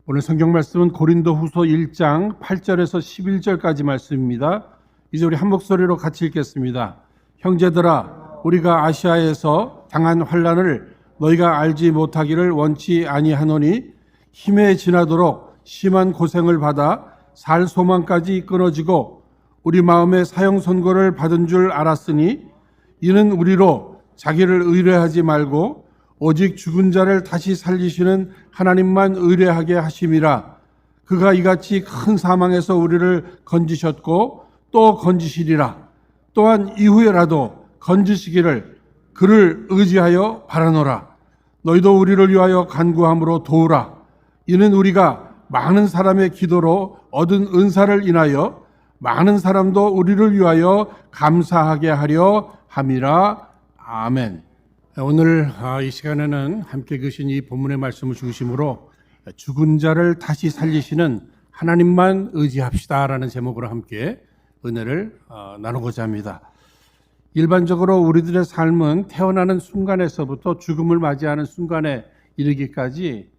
오늘 성경 말씀은 고린도후서 1장 8절에서 11절까지 말씀입니다. 이제 우리 한 목소리로 같이 읽겠습니다. 형제들아, 우리가 아시아에서 당한 환난을 너희가 알지 못하기를 원치 아니하노니 힘에 지나도록 심한 고생을 받아 살 소망까지 끊어지고 우리 마음에 사형 선고를 받은 줄 알았으니 이는 우리로 자기를 의뢰하지 말고 오직 죽은 자를 다시 살리시는 하나님만 의뢰하게 하심이라. 그가 이같이 큰 사망에서 우리를 건지셨고 또 건지시리라. 또한 이후에라도 건지시기를 그를 의지하여 바라노라. 너희도 우리를 위하여 간구함으로 도우라. 이는 우리가 많은 사람의 기도로 얻은 은사를 인하여 많은 사람도 우리를 위하여 감사하게 하려 함이라. 아멘. 오늘 이 시간에는 함께 계신 이 본문의 말씀을 중심으로 죽은 자를 다시 살리시는 하나님만 의지합시다라는 제목으로 함께 은혜를 나누고자 합니다. 일반적으로 우리들의 삶은 태어나는 순간에서부터 죽음을 맞이하는 순간에 이르기까지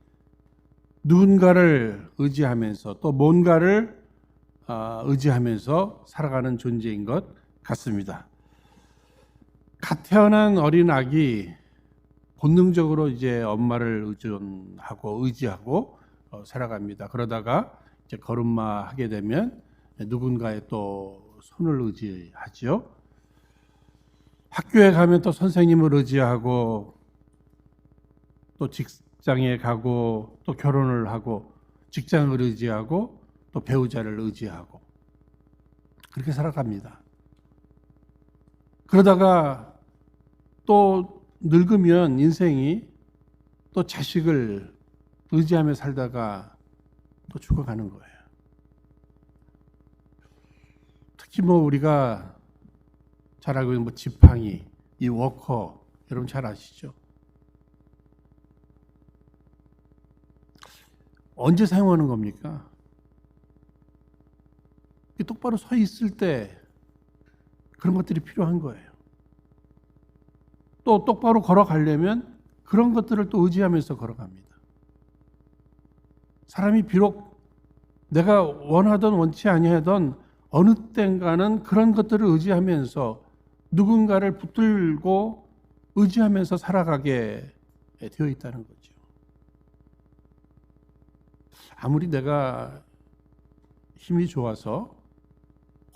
누군가를 의지하면서 또 뭔가를 의지하면서 살아가는 존재인 것 같습니다. 갓 태어난 어린 아기 본능적으로 이제 엄마를 의지하고 살아갑니다. 그러다가 이제 걸음마 하게 되면 누군가의 또 손을 의지하죠. 학교에 가면 또 선생님을 의지하고 또 직장에 가고 또 결혼을 하고 직장을 의지하고 또 배우자를 의지하고 그렇게 살아갑니다. 그러다가 또 늙으면 인생이 또 자식을 의지하며 살다가 또 죽어가는 거예요. 특히 우리가 잘 알고 있는 지팡이, 이 워커, 여러분 잘 아시죠? 언제 사용하는 겁니까? 똑바로 서 있을 때 그런 것들이 필요한 거예요. 또 똑바로 걸어가려면 그런 것들을 또 의지하면서 걸어갑니다. 사람이 비록 내가 원하던 원치 아니하던 어느 때인가는 그런 것들을 의지하면서 누군가를 붙들고 의지하면서 살아가게 되어 있다는 거죠. 아무리 내가 힘이 좋아서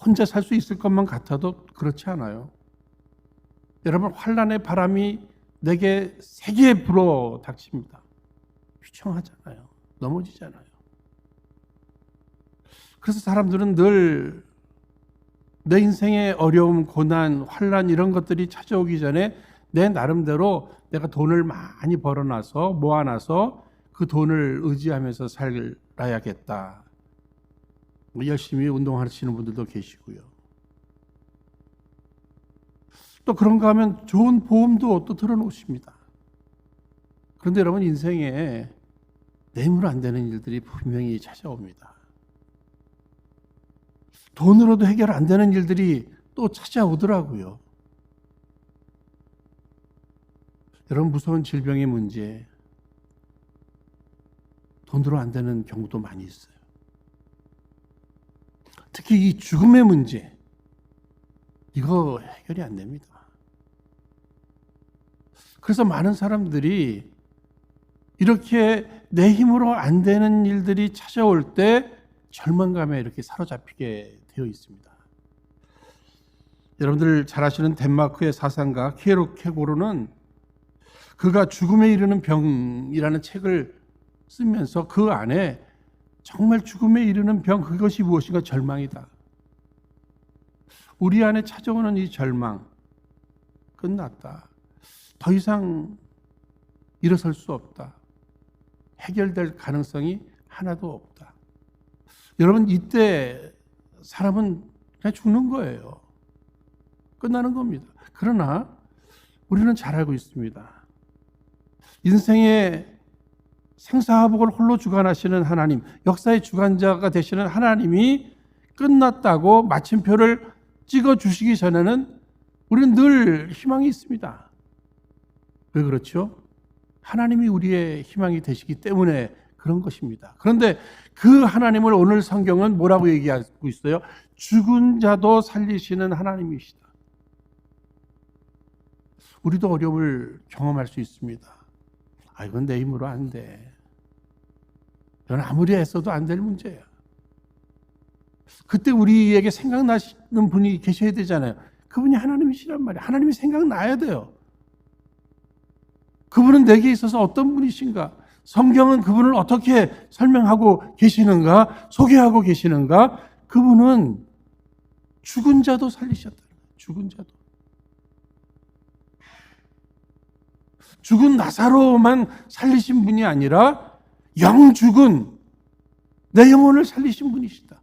혼자 살 수 있을 것만 같아도 그렇지 않아요. 여러분, 환난의 바람이 내게 세게 불어 닥칩니다. 휘청하잖아요. 넘어지잖아요. 그래서 사람들은 늘 내 인생의 어려움, 고난, 환난 이런 것들이 찾아오기 전에 내 나름대로 내가 돈을 많이 벌어놔서 모아놔서 그 돈을 의지하면서 살아야겠다. 열심히 운동하시는 분들도 계시고요. 또 그런가 하면 좋은 보험도 또 들어놓으십니다. 그런데 여러분, 인생에 내 힘으로 안 되는 일들이 분명히 찾아옵니다. 돈으로도 해결 안 되는 일들이 또 찾아오더라고요. 여러분, 무서운 질병의 문제, 돈으로 안 되는 경우도 많이 있어요. 특히 이 죽음의 문제, 이거 해결이 안 됩니다. 그래서 많은 사람들이 이렇게 내 힘으로 안 되는 일들이 찾아올 때 절망감에 이렇게 사로잡히게 되어 있습니다. 여러분들 잘 아시는 덴마크의 사상가 키에로케고르는 그가 죽음에 이르는 병이라는 책을 쓰면서 그 안에 정말 죽음에 이르는 병, 그것이 무엇인가? 절망이다. 우리 안에 찾아오는 이 절망, 끝났다. 더 이상 일어설 수 없다. 해결될 가능성이 하나도 없다. 여러분, 이때 사람은 그냥 죽는 거예요. 끝나는 겁니다. 그러나 우리는 잘 알고 있습니다. 인생의 생사화복을 홀로 주관하시는 하나님, 역사의 주관자가 되시는 하나님이 끝났다고 마침표를 찍어주시기 전에는 우리는 늘 희망이 있습니다. 왜 그렇죠? 하나님이 우리의 희망이 되시기 때문에 그런 것입니다. 그런데 그 하나님을 오늘 성경은 뭐라고 얘기하고 있어요? 죽은 자도 살리시는 하나님이시다. 우리도 어려움을 경험할 수 있습니다. 이건 내 힘으로 안 돼. 이건 아무리 애써도 안 될 문제야. 그때 우리에게 생각나시는 분이 계셔야 되잖아요. 그분이 하나님이시란 말이에요. 하나님이 생각나야 돼요. 그분은 내게 있어서 어떤 분이신가? 성경은 그분을 어떻게 설명하고 계시는가? 소개하고 계시는가? 그분은 죽은 자도 살리셨다. 죽은 자도. 죽은 나사로만 살리신 분이 아니라 영 죽은 내 영혼을 살리신 분이시다.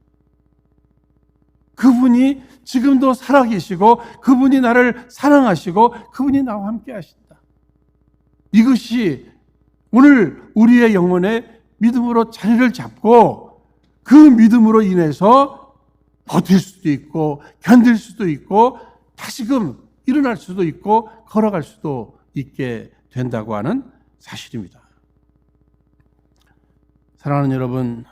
그분이 지금도 살아계시고 그분이 나를 사랑하시고 그분이 나와 함께 하신다. 이것이 오늘 우리의 영혼에 믿음으로 자리를 잡고 그 믿음으로 인해서 버틸 수도 있고 견딜 수도 있고 다시금 일어날 수도 있고 걸어갈 수도 있게 된다고 하는 사실입니다. 사랑하는 여러분,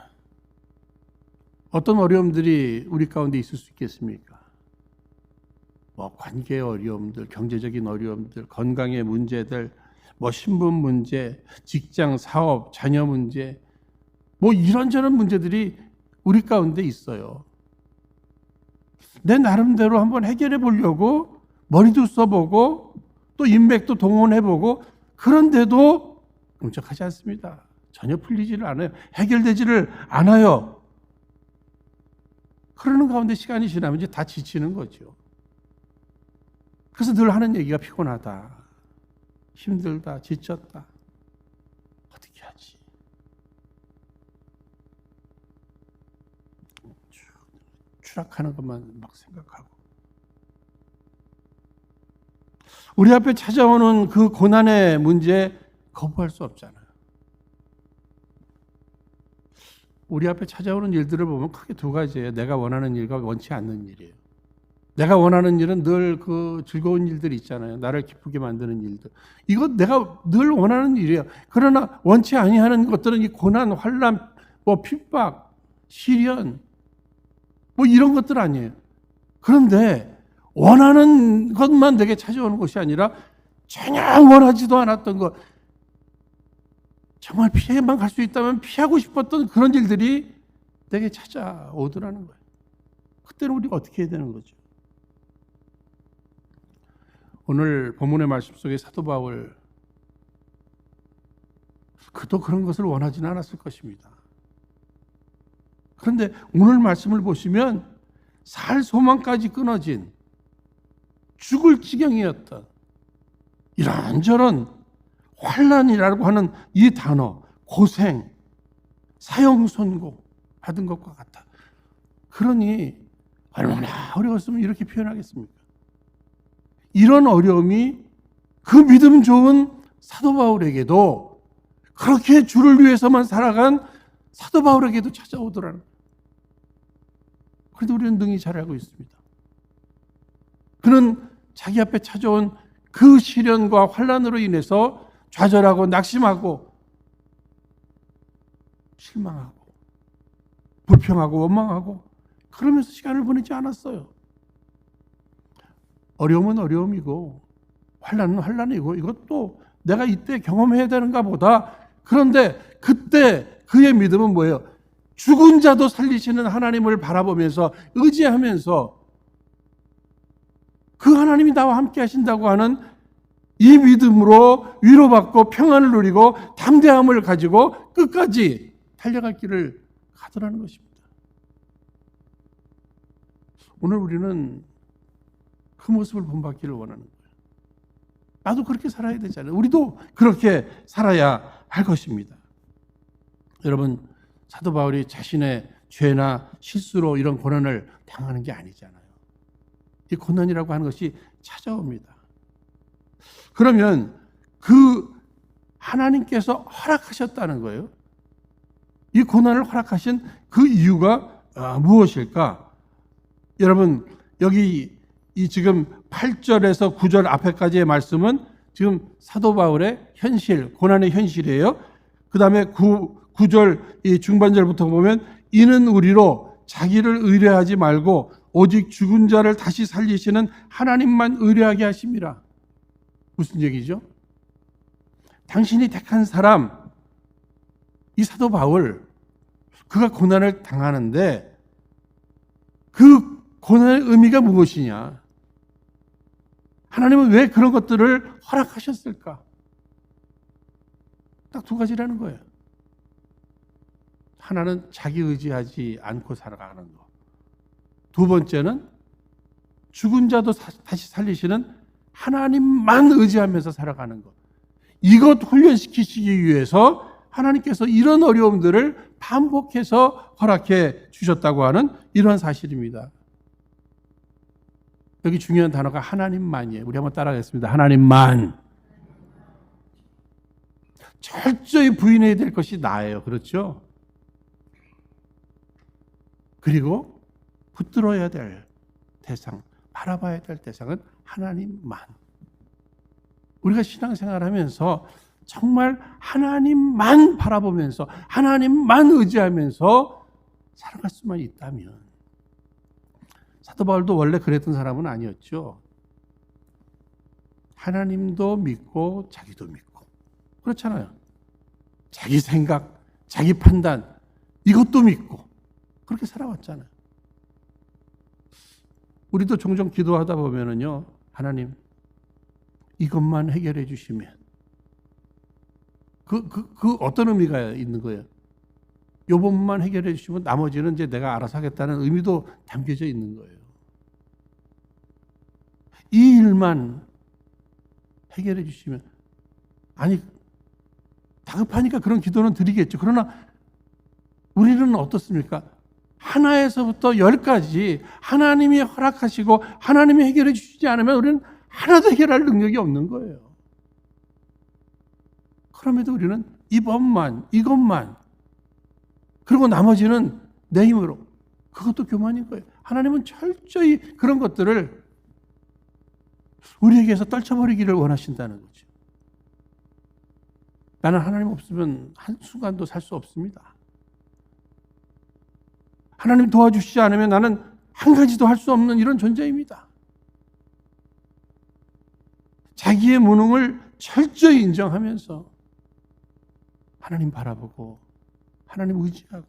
어떤 어려움들이 우리 가운데 있을 수 있겠습니까? 관계의 어려움들, 경제적인 어려움들, 건강의 문제들, 신분 문제, 직장, 사업, 자녀 문제, 이런저런 문제들이 우리 가운데 있어요. 내 나름대로 한번 해결해 보려고 머리도 써보고 또 인맥도 동원해보고 그런데도 용적하지 않습니다. 전혀 풀리지를 않아요. 해결되지를 않아요. 그러는 가운데 시간이 지나면 이제 다 지치는 거죠. 그래서 늘 하는 얘기가 피곤하다, 힘들다, 지쳤다. 어떻게 하지? 추락하는 것만 막 생각하고. 우리 앞에 찾아오는 그 고난의 문제 거부할 수 없잖아요. 우리 앞에 찾아오는 일들을 보면 크게 두 가지예요. 내가 원하는 일과 원치 않는 일이에요. 내가 원하는 일은 늘 그 즐거운 일들이 있잖아요. 나를 기쁘게 만드는 일들. 이거 내가 늘 원하는 일이에요. 그러나 원치 아니하는 것들은 이 고난, 환난, 핍박, 시련, 이런 것들 아니에요. 그런데 원하는 것만 내게 찾아오는 것이 아니라 전혀 원하지도 않았던 것, 정말 피해만 갈 수 있다면 피하고 싶었던 그런 일들이 내게 찾아오더라는 거예요. 그때는 우리가 어떻게 해야 되는 거죠? 오늘 본문의 말씀 속에 사도 바울, 그도 그런 것을 원하지는 않았을 것입니다. 그런데 오늘 말씀을 보시면 살 소망까지 끊어진 죽을 지경이었던 이런저런 환난이라고 하는 이 단어, 고생, 사형선고 받은 것과 같다. 그러니 얼마나 어려웠으면 이렇게 표현하겠습니까? 이런 어려움이 그 믿음 좋은 사도 바울에게도, 그렇게 주를 위해서만 살아간 사도 바울에게도 찾아오더라는 거예요. 그래도 우리는 능히 잘 알고 있습니다. 그는 자기 앞에 찾아온 그 시련과 환난으로 인해서 좌절하고 낙심하고 실망하고 불평하고 원망하고 그러면서 시간을 보내지 않았어요. 어려움은 어려움이고 환난은 환난이고 이것도 내가 이때 경험해야 되는가 보다. 그런데 그때 그의 믿음은 뭐예요? 죽은 자도 살리시는 하나님을 바라보면서 의지하면서 그 하나님이 나와 함께 하신다고 하는 이 믿음으로 위로받고 평안을 누리고 담대함을 가지고 끝까지 달려갈 길을 가더라는 것입니다. 오늘 우리는 그 모습을 본받기를 원하는 거예요. 나도 그렇게 살아야 되잖아요. 우리도 그렇게 살아야 할 것입니다. 여러분, 사도 바울이 자신의 죄나 실수로 이런 고난을 당하는 게 아니잖아요. 이 고난이라고 하는 것이 찾아옵니다. 그러면 그 하나님께서 허락하셨다는 거예요. 이 고난을 허락하신 그 이유가 무엇일까? 여러분, 여기 이 지금 8절에서 9절 앞에까지의 말씀은 지금 사도 바울의 현실, 고난의 현실이에요. 그 다음에 9절 이 중반절부터 보면 이는 우리로 자기를 의뢰하지 말고 오직 죽은 자를 다시 살리시는 하나님만 의뢰하게 하심이라. 무슨 얘기죠? 당신이 택한 사람, 이 사도 바울, 그가 고난을 당하는데 그 고난의 의미가 무엇이냐? 하나님은 왜 그런 것들을 허락하셨을까? 딱 두 가지라는 거예요. 하나는 자기 의지하지 않고 살아가는 거. 두 번째는 죽은 자도 다시 살리시는 하나님만 의지하면서 살아가는 것. 이것 훈련시키시기 위해서 하나님께서 이런 어려움들을 반복해서 허락해 주셨다고 하는 이런 사실입니다. 여기 중요한 단어가 하나님만이에요. 우리 한번 따라하겠습니다. 하나님만. 철저히 부인해야 될 것이 나예요. 그렇죠? 그리고 붙들어야 될 대상, 바라봐야 될 대상은 하나님만. 우리가 신앙생활 하면서 정말 하나님만 바라보면서 하나님만 의지하면서 살아갈 수만 있다면, 사도 바울도 원래 그랬던 사람은 아니었죠. 하나님도 믿고 자기도 믿고 그렇잖아요. 자기 생각, 자기 판단 이것도 믿고 그렇게 살아왔잖아요. 우리도 종종 기도하다 보면은요, 하나님 이것만 해결해 주시면, 그 어떤 의미가 있는 거예요? 요 부분만 해결해 주시면 나머지는 이제 내가 알아서 하겠다는 의미도 담겨져 있는 거예요. 이 일만 해결해 주시면, 아니 다급하니까 그런 기도는 드리겠죠. 그러나 우리는 어떻습니까? 하나에서부터 10까지 하나님이 허락하시고 하나님이 해결해 주시지 않으면 우리는 하나도 해결할 능력이 없는 거예요. 그럼에도 우리는 이것만, 그리고 나머지는 내 힘으로, 그것도 교만인 거예요. 하나님은 철저히 그런 것들을 우리에게서 떨쳐버리기를 원하신다는 거죠. 나는 하나님 없으면 한순간도 살 수 없습니다. 하나님 도와주시지 않으면 나는 한 가지도 할 수 없는 이런 존재입니다. 자기의 무능을 철저히 인정하면서 하나님 바라보고 하나님 의지하고.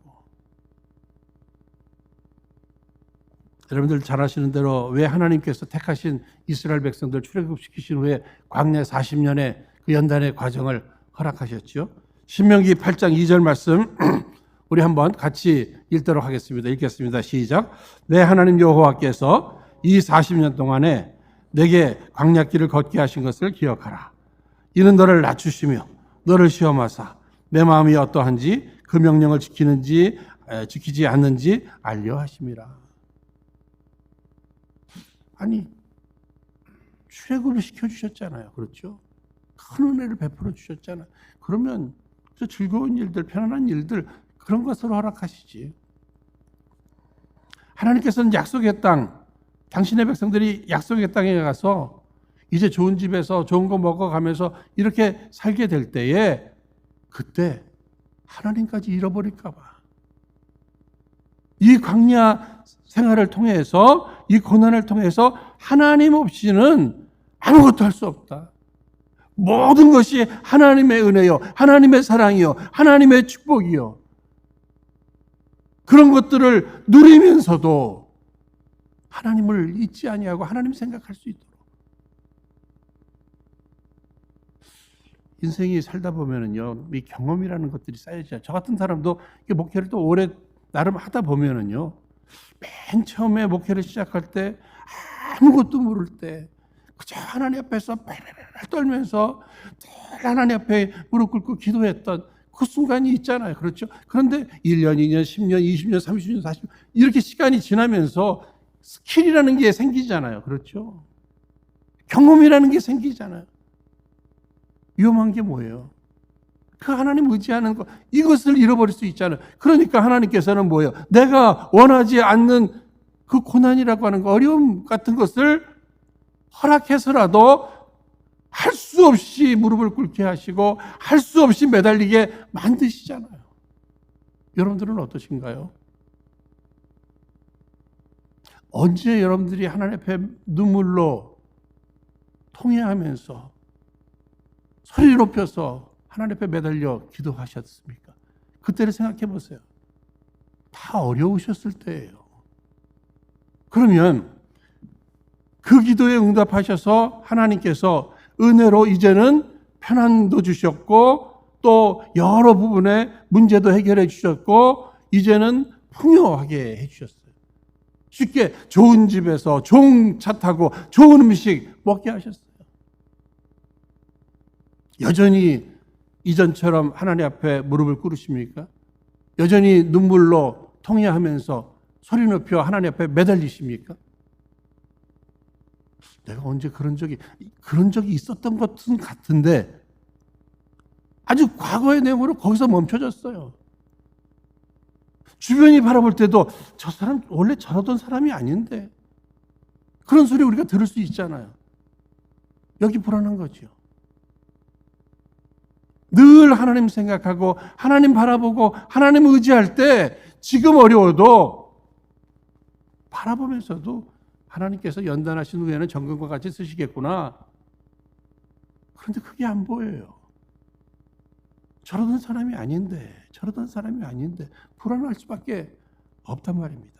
여러분들 잘 아시는 대로 왜 하나님께서 택하신 이스라엘 백성들 출애굽시키신 후에 광야 40년의 그 연단의 과정을 허락하셨죠? 신명기 8장 2절 말씀 우리 한번 같이 읽도록 하겠습니다. 읽겠습니다. 시작. 내 하나님 여호와께서 이 40년 동안에 내게 광야길을 걷게 하신 것을 기억하라. 이는 너를 낮추시며 너를 시험하사 내 마음이 어떠한지 그 명령을 지키는지 지키지 않는지 알려 하심이라. 아니 출애굽을 시켜주셨잖아요. 그렇죠? 큰 은혜를 베풀어 주셨잖아요. 그러면 저 즐거운 일들, 편안한 일들 그런 것으로 허락하시지. 하나님께서는 약속의 땅, 당신의 백성들이 약속의 땅에 가서 이제 좋은 집에서 좋은 거 먹어가면서 이렇게 살게 될 때에 그때 하나님까지 잃어버릴까 봐. 이 광야 생활을 통해서, 이 고난을 통해서 하나님 없이는 아무것도 할 수 없다. 모든 것이 하나님의 은혜요, 하나님의 사랑이요, 하나님의 축복이요. 그런 것들을 누리면서도 하나님을 잊지 아니하고 하나님 생각할 수 있도록. 인생이 살다 보면은요, 이 경험이라는 것들이 쌓여져요. 저 같은 사람도 목회를 또 오래 나름 하다 보면은요, 맨 처음에 목회를 시작할 때 아무것도 모를 때 그저 하나님 앞에서 발발 떨면서 하나님 앞에 무릎 꿇고 기도했던 그 순간이 있잖아요. 그렇죠? 그런데 1년, 2년, 10년, 20년, 30년, 40년 이렇게 시간이 지나면서 스킬이라는 게 생기잖아요. 그렇죠? 경험이라는 게 생기잖아요. 위험한 게 뭐예요? 그 하나님 의지하는 것, 이것을 잃어버릴 수 있잖아요. 그러니까 하나님께서는 뭐예요? 내가 원하지 않는 그 고난이라고 하는 거, 어려움 같은 것을 허락해서라도 할 수 없이 무릎을 꿇게 하시고 할 수 없이 매달리게 만드시잖아요. 여러분들은 어떠신가요? 언제 여러분들이 하나님 앞에 눈물로 통회하면서 소리 높여서 하나님 앞에 매달려 기도하셨습니까? 그때를 생각해 보세요. 다 어려우셨을 때예요. 그러면 그 기도에 응답하셔서 하나님께서 은혜로 이제는 편안도 주셨고 또 여러 부분의 문제도 해결해 주셨고 이제는 풍요하게 해주셨어요. 쉽게 좋은 집에서 좋은 차 타고 좋은 음식 먹게 하셨어요. 여전히 이전처럼 하나님 앞에 무릎을 꿇으십니까? 여전히 눈물로 통회하면서 소리 높여 하나님 앞에 매달리십니까? 내가 언제 그런 적이 있었던 것은 같은데 아주 과거의 내용으로 거기서 멈춰졌어요. 주변이 바라볼 때도 저 사람 원래 저러던 사람이 아닌데 그런 소리 우리가 들을 수 있잖아요. 여기 불안한 거죠. 늘 하나님 생각하고 하나님 바라보고 하나님 의지할 때 지금 어려워도 바라보면서도 하나님께서 연단하신 후에는 정금과 같이 쓰시겠구나. 그런데 그게 안 보여요. 저러던 사람이 아닌데 불안할 수밖에 없단 말입니다.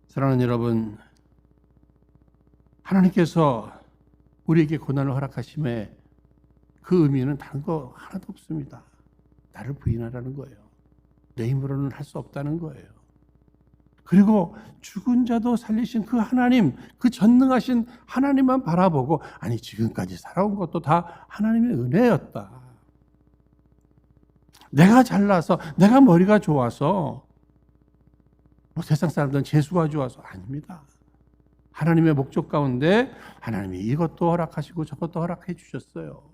사랑하는 여러분, 하나님께서 우리에게 고난을 허락하심에 그 의미는 다른 거 하나도 없습니다. 나를 부인하라는 거예요. 내 힘으로는 할 수 없다는 거예요. 그리고 죽은 자도 살리신 그 하나님, 그 전능하신 하나님만 바라보고 아니 지금까지 살아온 것도 다 하나님의 은혜였다. 내가 잘나서 내가 머리가 좋아서 뭐 세상 사람들은 재수가 좋아서 아닙니다. 하나님의 목적 가운데 하나님이 이것도 허락하시고 저것도 허락해 주셨어요.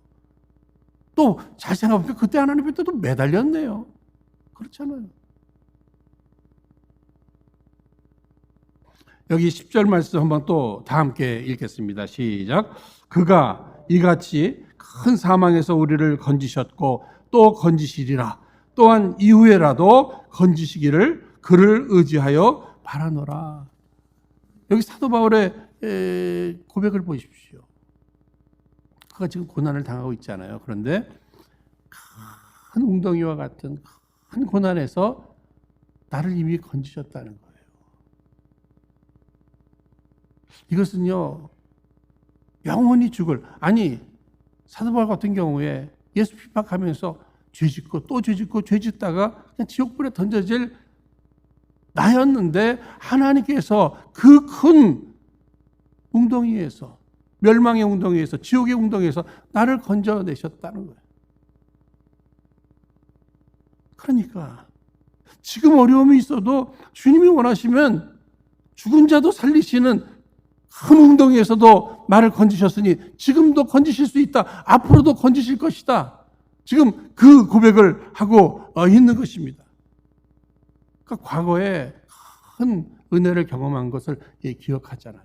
또 잘 생각해보면 그때 하나님의 때도 매달렸네요. 그렇잖아요. 여기 10절 말씀 한번 또 다 함께 읽겠습니다. 시작. 그가 이같이 큰 사망에서 우리를 건지셨고 또 건지시리라. 또한 이후에라도 건지시기를 그를 의지하여 바라노라. 여기 사도 바울의 고백을 보십시오. 그가 지금 고난을 당하고 있잖아요. 그런데 큰 웅덩이와 같은 큰 고난에서 나를 이미 건지셨다는 거예요. 이것은요, 영원히 죽을, 아니, 사도 바울 같은 경우에 예수 핍박하면서 죄 짓고 또 죄 짓고 죄 짓다가 그냥 지옥불에 던져질 나였는데 하나님께서 그 큰 웅덩이에서, 멸망의 웅덩이에서, 지옥의 웅덩이에서 나를 건져내셨다는 거예요. 그러니까 지금 어려움이 있어도 주님이 원하시면 죽은 자도 살리시는 큰 웅덩이에서도 나를 건지셨으니 지금도 건지실 수 있다. 앞으로도 건지실 것이다. 지금 그 고백을 하고 있는 것입니다. 그러니까 과거에 큰 은혜를 경험한 것을 기억하잖아요.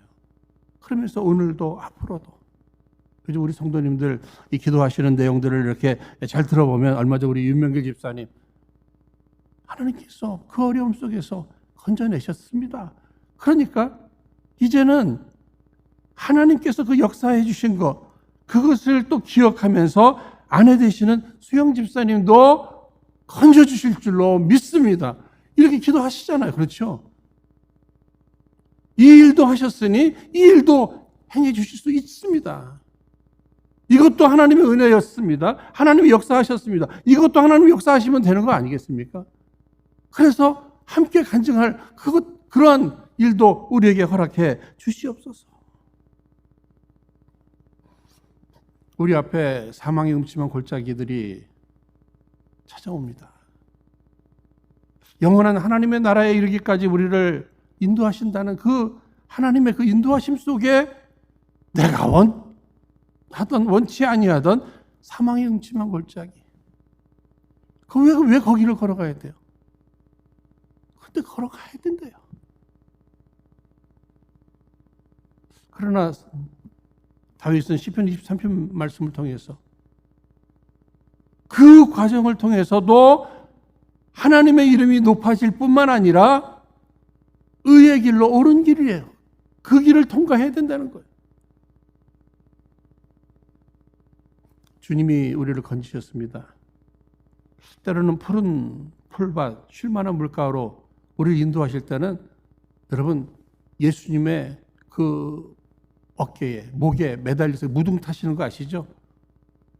그러면서 오늘도 앞으로도 그래서 우리 성도님들 이 기도하시는 내용들을 이렇게 잘 들어보면 얼마 전 우리 윤명길 집사님 하나님께서 그 어려움 속에서 건져내셨습니다. 그러니까 이제는 하나님께서 그 역사해 주신 것 그것을 또 기억하면서 아내 되시는 수영 집사님도 건져 주실 줄로 믿습니다. 이렇게 기도하시잖아요. 그렇죠? 이 일도 하셨으니 이 일도 행해 주실 수 있습니다. 이것도 하나님의 은혜였습니다. 하나님이 역사하셨습니다. 이것도 하나님이 역사하시면 되는 거 아니겠습니까? 그래서 함께 간증할 그러한 일도 우리에게 허락해 주시옵소서. 우리 앞에 사망의 음침한 골짜기들이 찾아옵니다. 영원한 하나님의 나라에 이르기까지 우리를 인도하신다는 그 하나님의 그 인도하심 속에 내가 원치 아니하던 사망의 음침한 골짜기. 왜 거기를 걸어가야 돼요? 근데 걸어가야 된대요. 그러나 다윗은 시편 23편 말씀을 통해서 그 과정을 통해서도 하나님의 이름이 높아질 뿐만 아니라 의의 길로 옳은 길이에요. 그 길을 통과해야 된다는 거예요. 주님이 우리를 건지셨습니다. 때로는 푸른 풀밭, 쉴만한 물가로 우리를 인도하실 때는 여러분 예수님의 그 어깨에, 목에 매달려서 무등 타시는 거 아시죠?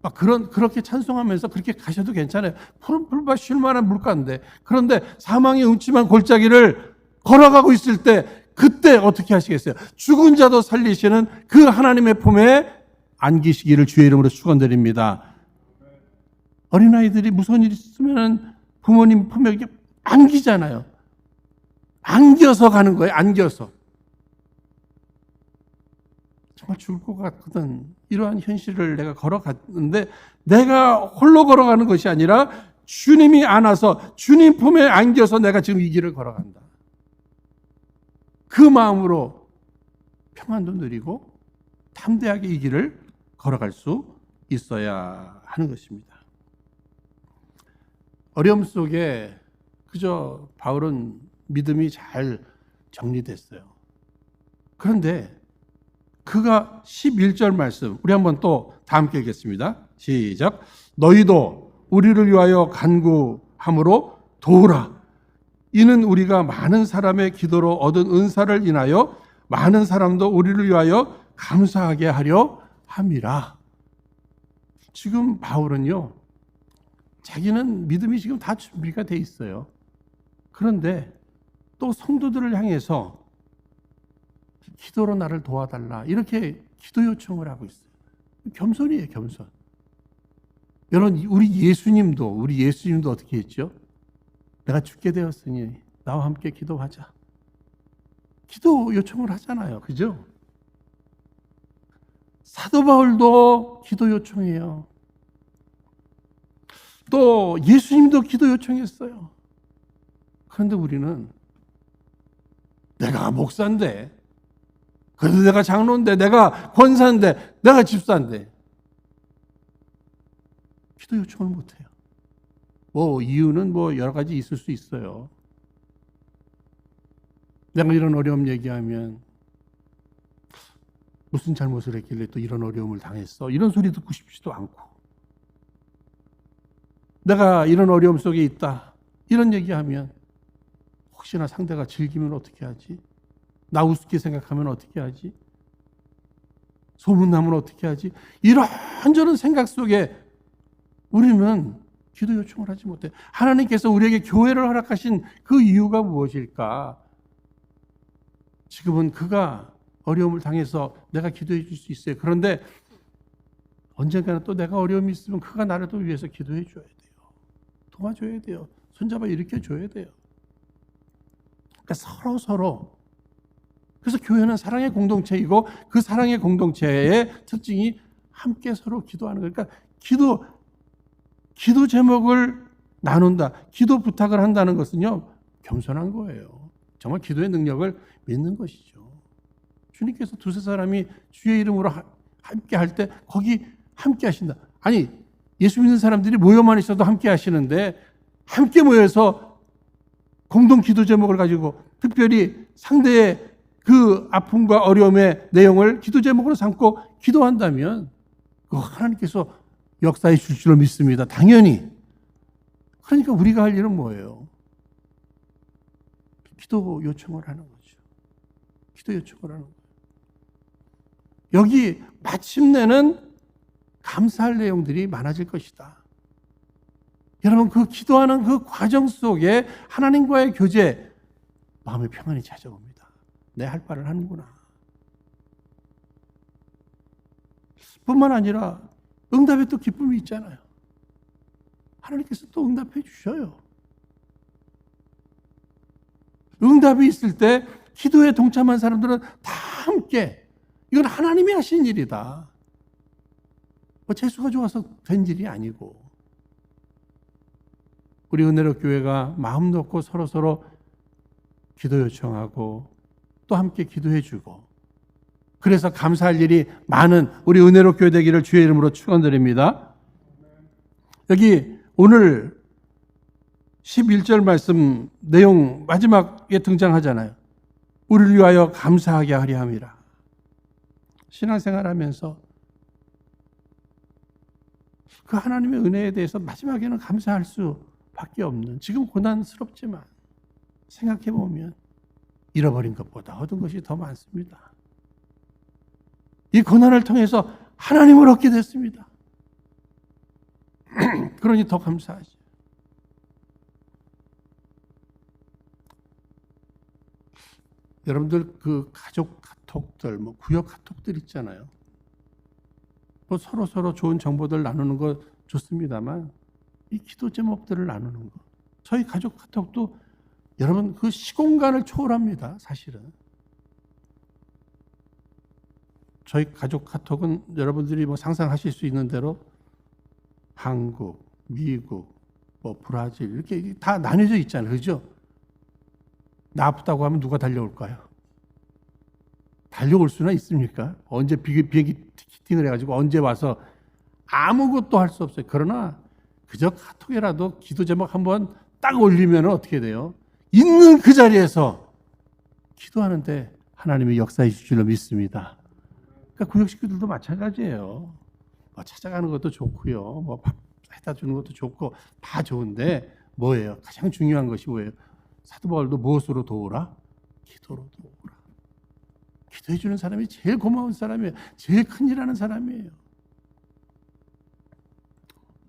막 그렇게 찬송하면서 그렇게 가셔도 괜찮아요. 푸른 풀밭 쉴만한 물가인데. 그런데 사망의 음침한 골짜기를 걸어가고 있을 때 그때 어떻게 하시겠어요? 죽은 자도 살리시는 그 하나님의 품에 안기시기를 주의 이름으로 축원드립니다. 어린아이들이 무서운 일이 있으면 부모님 품에 이렇게 안기잖아요. 안겨서 가는 거예요. 안겨서. 정말 죽을 것 같거든. 이러한 현실을 내가 걸어갔는데 내가 홀로 걸어가는 것이 아니라 주님이 안아서 주님 품에 안겨서 내가 지금 이 길을 걸어간다. 그 마음으로 평안도 누리고 담대하게 이 길을 걸어갈 수 있어야 하는 것입니다. 어려움 속에 그저 바울은 믿음이 잘 정리됐어요. 그런데 그가 11절 말씀 우리 한번 또 다 함께 읽겠습니다. 시작. 너희도 우리를 위하여 간구함으로 도우라. 이는 우리가 많은 사람의 기도로 얻은 은사를 인하여 많은 사람도 우리를 위하여 감사하게 하려 함이라. 지금 바울은요, 자기는 믿음이 지금 다 준비가 돼 있어요. 그런데 또 성도들을 향해서 기도로 나를 도와달라 이렇게 기도 요청을 하고 있어요. 겸손이에요, 겸손. 여러분 우리 예수님도 어떻게 했죠? 내가 죽게 되었으니 나와 함께 기도하자. 기도 요청을 하잖아요, 그죠? 사도 바울도 기도 요청해요. 또 예수님도 기도 요청했어요. 그런데 우리는 내가 목사인데, 그래도 내가 장로인데, 내가 권사인데, 내가 집사인데 기도 요청을 못해요. 이유는 여러 가지 있을 수 있어요. 내가 이런 어려움 얘기하면 무슨 잘못을 했길래 또 이런 어려움을 당했어? 이런 소리 듣고 싶지도 않고, 내가 이런 어려움 속에 있다 이런 얘기하면 혹시나 상대가 즐기면 어떻게 하지? 나 우습게 생각하면 어떻게 하지? 소문나면 어떻게 하지? 이런저런 생각 속에 우리는 기도 요청을 하지 못해. 하나님께서 우리에게 교회를 허락하신 그 이유가 무엇일까? 지금은 그가 어려움을 당해서 내가 기도해 줄 수 있어요. 그런데 언젠가는 또 내가 어려움이 있으면 그가 나를 또 위해서 기도해 줘야 돼요. 도와줘야 돼요. 손잡아 일으켜줘야 돼요. 그러니까 서로 그래서 교회는 사랑의 공동체이고 그 사랑의 공동체의 특징이 함께 서로 기도하는 거예요. 그러니까 기도 제목을 나눈다, 기도 부탁을 한다는 것은요, 겸손한 거예요. 정말 기도의 능력을 믿는 것이죠. 주님께서 두세 사람이 주의 이름으로 함께 할 때 거기 함께 하신다. 아니, 예수 믿는 사람들이 모여만 있어도 함께 하시는데 함께 모여서 공동 기도 제목을 가지고 특별히 상대의 그 아픔과 어려움의 내용을 기도 제목으로 삼고 기도한다면 그거 하나님께서 역사해 줄 줄로 믿습니다. 당연히. 그러니까 우리가 할 일은 뭐예요? 기도 요청을 하는 거죠. 기도 요청을 하는 거예요. 여기 마침내는 감사할 내용들이 많아질 것이다. 여러분 그 기도하는 그 과정 속에 하나님과의 교제, 마음의 평안이 찾아옵니다. 내 할 바를 하는구나. 뿐만 아니라 응답에 또 기쁨이 있잖아요. 하나님께서 또 응답해 주셔요. 응답이 있을 때 기도에 동참한 사람들은 다 함께, 이건 하나님이 하신 일이다. 재수가 좋아서 된 일이 아니고, 우리 은혜로 교회가 마음 놓고 서로 기도 요청하고 또 함께 기도해 주고, 그래서 감사할 일이 많은 우리 은혜로 교회 되기를 주의 이름으로 축원드립니다. 여기 오늘 11절 말씀 내용 마지막에 등장하잖아요. 우리를 위하여 감사하게 하려 함이라. 신앙생활하면서 그 하나님의 은혜에 대해서 마지막에는 감사할 수밖에 없는, 지금 고난스럽지만 생각해보면 잃어버린 것보다 얻은 것이 더 많습니다. 이 고난을 통해서 하나님을 얻게 됐습니다. 그러니 더 감사하죠. 여러분들 그 가족 카톡들, 뭐 구역 카톡들 있잖아요. 뭐 서로 좋은 정보들 나누는 거 좋습니다만 이 기도 제목들을 나누는 거. 저희 가족 카톡도 여러분 그 시공간을 초월합니다. 사실은. 저희 가족 카톡은 여러분들이 뭐 상상하실 수 있는 대로 한국, 미국, 뭐 브라질 이렇게 다 나뉘어져 있잖아요. 그죠? 나 아프다고 하면 누가 달려올까요? 달려올 수나 있습니까? 언제 비행기 티켓팅을 해가지고 언제 와서 아무것도 할 수 없어요. 그러나 그저 카톡에라도 기도 제목 한번 딱 올리면 어떻게 돼요? 있는 그 자리에서 기도하는데 하나님이 역사해 주실 줄로 믿습니다. 그러니까 구역 식구들도 마찬가지예요. 뭐 찾아가는 것도 좋고요. 뭐 밥 해다 주는 것도 좋고 다 좋은데 뭐예요? 가장 중요한 것이 뭐예요? 사도 바울도 무엇으로 도우라? 기도로 도우라. 기도해 주는 사람이 제일 고마운 사람이에요. 제일 큰일하는 사람이에요.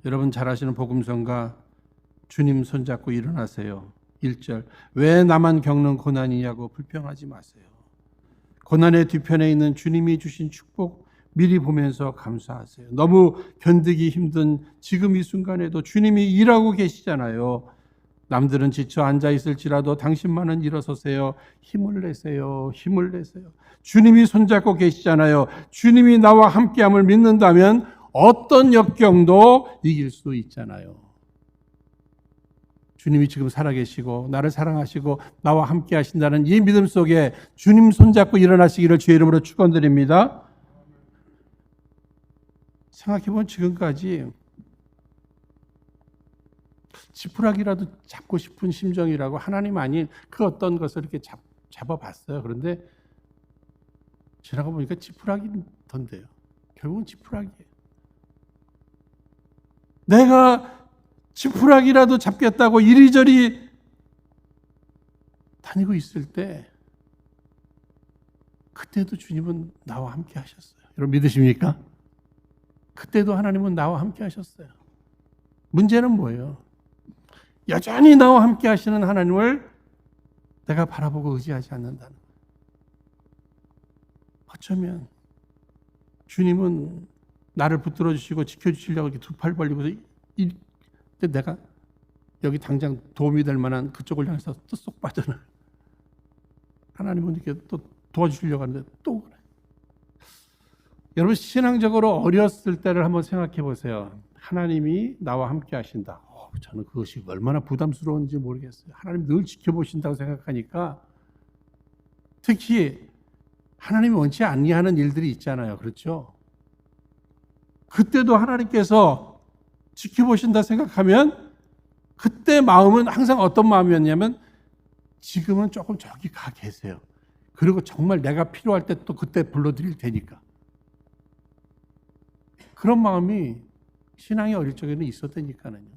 여러분 잘 아시는 복음성가 주님 손잡고 일어나세요. 1절 왜 나만 겪는 고난이냐고 불평하지 마세요. 고난의 뒤편에 있는 주님이 주신 축복 미리 보면서 감사하세요. 너무 견디기 힘든 지금 이 순간에도 주님이 일하고 계시잖아요. 남들은 지쳐 앉아있을지라도 당신만은 일어서세요. 힘을 내세요. 힘을 내세요. 주님이 손잡고 계시잖아요. 주님이 나와 함께함을 믿는다면 어떤 역경도 이길 수 있잖아요. 주님이 지금 살아계시고 나를 사랑하시고 나와 함께 하신다는 이 믿음 속에 주님 손잡고 일어나시기를 주의 이름으로 축원드립니다. 생각해보면 지금까지 지푸라기라도 잡고 싶은 심정이라고 하나님 아닌 그 어떤 것을 이렇게 잡아봤어요. 그런데 지나가 보니까 지푸라기던데요. 결국은 지푸라기예요. 내가 지푸라기라도 잡겠다고 이리저리 다니고 있을 때 그때도 주님은 나와 함께 하셨어요. 여러분 믿으십니까? 그때도 하나님은 나와 함께 하셨어요. 문제는 뭐예요? 여전히 나와 함께 하시는 하나님을 내가 바라보고 의지하지 않는다는 거예요. 어쩌면 주님은 나를 붙들어 주시고 지켜주시려고 이렇게 두 팔 벌리고서 내가 여기 당장 도움이 될 만한 그쪽을 향해서 또 쏙 빠져나. 하나님은 이렇게 또 도와주시려고 하는데 또 그래. 여러분 신앙적으로 어렸을 때를 한번 생각해 보세요. 하나님이 나와 함께 하신다. 저는 그것이 얼마나 부담스러운지 모르겠어요. 하나님 늘 지켜보신다고 생각하니까 특히 하나님이 원치 아니하는 일들이 있잖아요. 그렇죠? 그때도 하나님께서 지켜보신다 생각하면 그때 마음은 항상 어떤 마음이었냐면 지금은 조금 저기 가 계세요. 그리고 정말 내가 필요할 때 또 그때 불러드릴 테니까. 그런 마음이 신앙이 어릴 적에는 있었다니까요.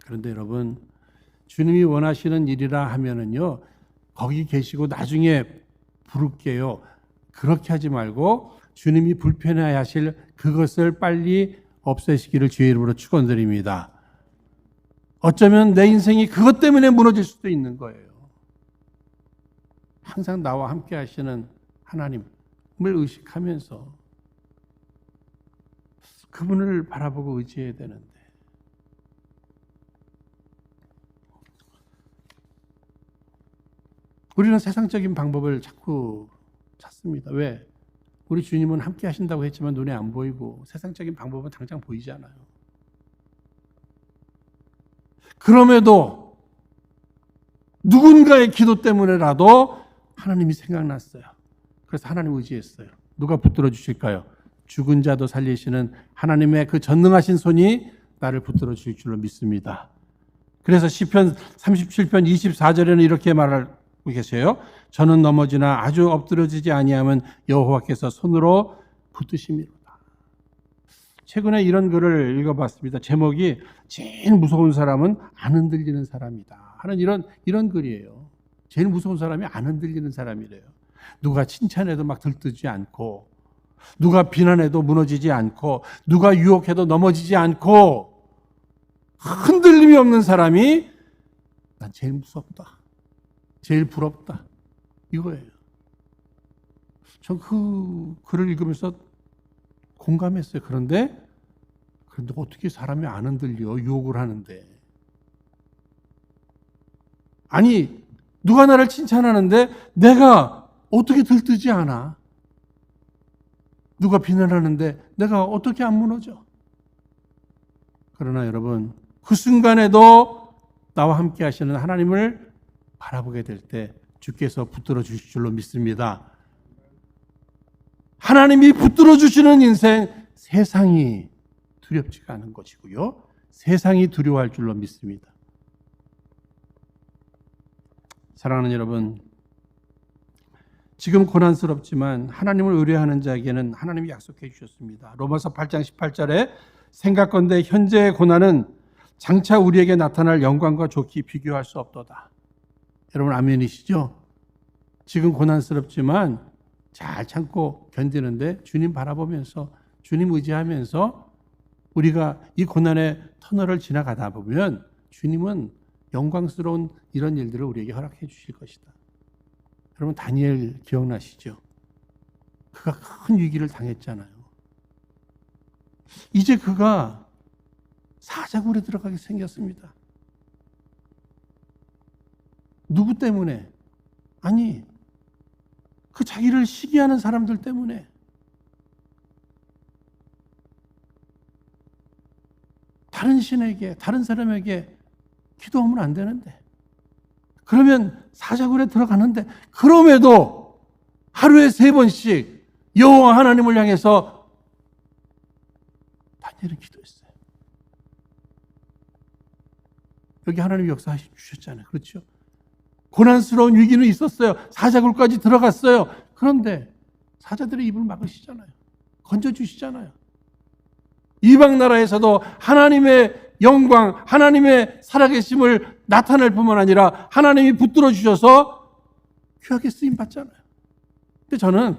그런데 여러분 주님이 원하시는 일이라 하면은요 거기 계시고 나중에 부를게요. 그렇게 하지 말고 주님이 불편해하실 그것을 빨리 없애시기를 주의 이름으로 축원드립니다. 어쩌면 내 인생이 그것 때문에 무너질 수도 있는 거예요. 항상 나와 함께 하시는 하나님을 의식하면서 그분을 바라보고 의지해야 되는데 우리는 세상적인 방법을 자꾸 찾습니다. 왜? 우리 주님은 함께 하신다고 했지만 눈에 안 보이고 세상적인 방법은 당장 보이지 않아요. 그럼에도 누군가의 기도 때문에라도 하나님이 생각났어요. 그래서 하나님 의지했어요. 누가 붙들어 주실까요? 죽은 자도 살리시는 하나님의 그 전능하신 손이 나를 붙들어 주실 줄로 믿습니다. 그래서 시편 37편 24절에는 이렇게 말하고 계세요. 저는 넘어지나 아주 엎드러지지 아니하면 여호와께서 손으로 붙드심이로다. 최근에 이런 글을 읽어봤습니다. 제목이 제일 무서운 사람은 안 흔들리는 사람이다 하는 이런 글이에요. 제일 무서운 사람이 안 흔들리는 사람이래요. 누가 칭찬해도 막 들뜨지 않고, 누가 비난해도 무너지지 않고, 누가 유혹해도 넘어지지 않고, 흔들림이 없는 사람이 난 제일 무섭다, 제일 부럽다, 이거예요. 전 그 글을 읽으면서 공감했어요. 그런데 어떻게 사람이 안 흔들려? 유혹을 하는데. 아니, 누가 나를 칭찬하는데 내가 어떻게 들뜨지 않아? 누가 비난하는데 내가 어떻게 안 무너져? 그러나 여러분, 그 순간에도 나와 함께 하시는 하나님을 바라보게 될 때 주께서 붙들어 주실 줄로 믿습니다. 하나님이 붙들어 주시는 인생, 세상이 두렵지가 않은 것이고요. 세상이 두려워할 줄로 믿습니다. 사랑하는 여러분, 지금 고난스럽지만 하나님을 의뢰하는 자에게는 하나님이 약속해 주셨습니다. 로마서 8장 18절에 생각건대 현재의 고난은 장차 우리에게 나타날 영광과 좋게 비교할 수 없도다. 여러분 아멘이시죠? 지금 고난스럽지만 잘 참고 견디는데 주님 바라보면서, 주님 의지하면서 우리가 이 고난의 터널을 지나가다 보면 주님은 영광스러운 이런 일들을 우리에게 허락해 주실 것이다. 여러분 다니엘 기억나시죠? 그가 큰 위기를 당했잖아요. 이제 그가 사자굴에 들어가게 생겼습니다. 누구 때문에? 아니, 그 자기를 시기하는 사람들 때문에. 다른 신에게, 다른 사람에게 기도하면 안 되는데, 그러면 사자굴에 들어가는데, 그럼에도 하루에 3번씩 여호와 하나님을 향해서 다니엘은 기도했어요. 여기 하나님이 역사하시 주셨잖아요. 그렇죠? 고난스러운 위기는 있었어요. 사자굴까지 들어갔어요. 그런데 사자들의 입을 막으시잖아요. 건져주시잖아요. 이방 나라에서도 하나님의 영광, 하나님의 살아계심을 나타낼 뿐만 아니라 하나님이 붙들어 주셔서 귀하게 쓰임 받잖아요. 근데 저는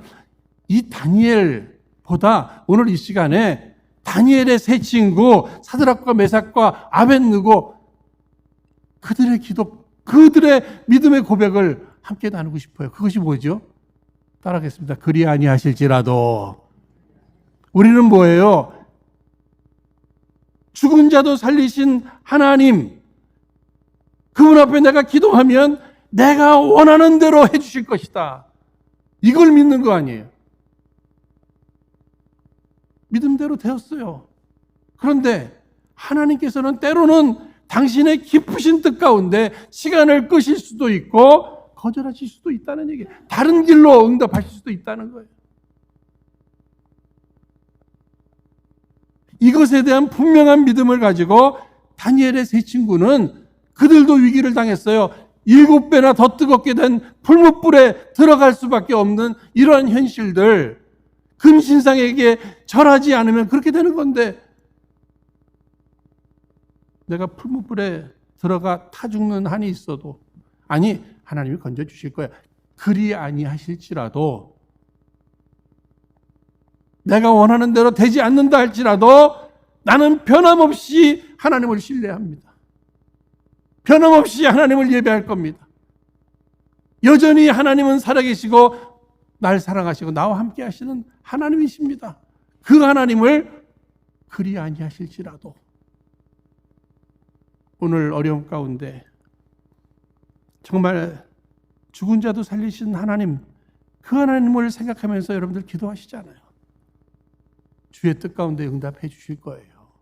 이 다니엘보다 오늘 이 시간에 다니엘의 세 친구 사드락과 메삭과 아벳느고 그들의 기도, 그들의 믿음의 고백을 함께 나누고 싶어요. 그것이 뭐죠? 따라하겠습니다. 그리 아니하실지라도. 우리는 뭐예요? 죽은 자도 살리신 하나님, 그분 앞에 내가 기도하면 내가 원하는 대로 해주실 것이다. 이걸 믿는 거 아니에요. 믿음대로 되었어요. 그런데 하나님께서는 때로는 당신의 깊으신 뜻 가운데 시간을 끄실 수도 있고 거절하실 수도 있다는 얘기예요. 다른 길로 응답하실 수도 있다는 거예요. 이것에 대한 분명한 믿음을 가지고 다니엘의 세 친구는 그들도 위기를 당했어요. 7배나 더 뜨겁게 된 풀무불에 들어갈 수밖에 없는 이러한 현실들, 금신상에게 절하지 않으면 그렇게 되는 건데, 내가 풀무불에 들어가 타 죽는 한이 있어도, 아니 하나님이 건져주실 거야. 그리 아니하실지라도, 내가 원하는 대로 되지 않는다 할지라도 나는 변함없이 하나님을 신뢰합니다. 변함없이 하나님을 예배할 겁니다. 여전히 하나님은 살아계시고 날 사랑하시고 나와 함께 하시는 하나님이십니다. 그 하나님을 그리 아니하실지라도. 오늘 어려움 가운데 정말 죽은 자도 살리신 하나님, 그 하나님을 생각하면서 여러분들 기도하시잖아요. 주의 뜻 가운데 응답해 주실 거예요.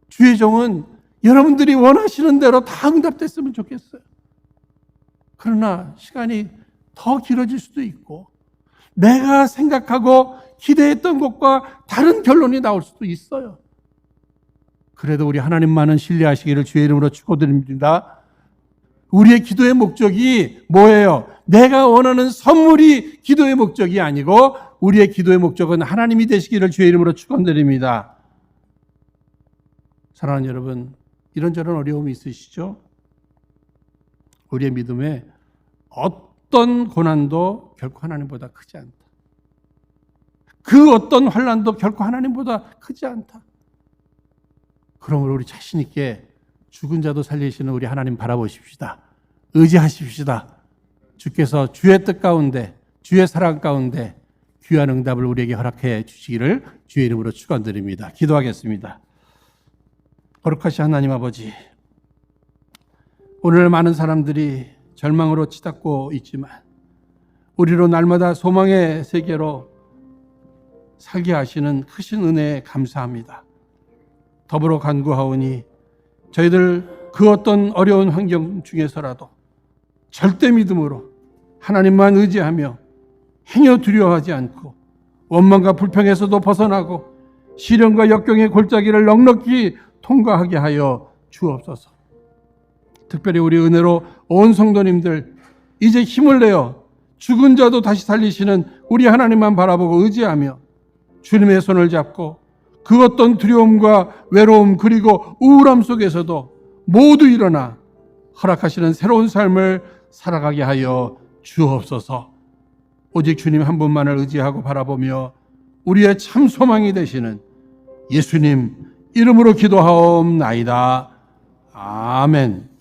주의 종은 여러분들이 원하시는 대로 다 응답됐으면 좋겠어요. 그러나 시간이 더 길어질 수도 있고 내가 생각하고 기대했던 것과 다른 결론이 나올 수도 있어요. 그래도 우리 하나님만은 신뢰하시기를 주의 이름으로 축원드립니다. 우리의 기도의 목적이 뭐예요? 내가 원하는 선물이 기도의 목적이 아니고 우리의 기도의 목적은 하나님이 되시기를 주의 이름으로 축원드립니다. 사랑하는 여러분, 이런저런 어려움이 있으시죠? 우리의 믿음에 어떤 고난도 결코 하나님보다 크지 않다. 그 어떤 환난도 결코 하나님보다 크지 않다. 그러므로 우리 자신 있게 죽은 자도 살리시는 우리 하나님 바라보십시다. 의지하십시다. 주께서 주의 뜻 가운데, 주의 사랑 가운데 귀한 응답을 우리에게 허락해 주시기를 주의 이름으로 축원드립니다. 기도하겠습니다. 거룩하신 하나님 아버지, 오늘 많은 사람들이 절망으로 치닫고 있지만 우리로 날마다 소망의 세계로 살게 하시는 크신 은혜에 감사합니다. 더불어 간구하오니 저희들 그 어떤 어려운 환경 중에서라도 절대 믿음으로 하나님만 의지하며 행여 두려워하지 않고 원망과 불평에서도 벗어나고 시련과 역경의 골짜기를 넉넉히 통과하게 하여 주옵소서. 특별히 우리 은혜로 온 성도님들 이제 힘을 내어 죽은 자도 다시 살리시는 우리 하나님만 바라보고 의지하며 주님의 손을 잡고 그 어떤 두려움과 외로움 그리고 우울함 속에서도 모두 일어나 허락하시는 새로운 삶을 살아가게 하여 주옵소서. 오직 주님 한 분만을 의지하고 바라보며 우리의 참 소망이 되시는 예수님 이름으로 기도하옵나이다. 아멘.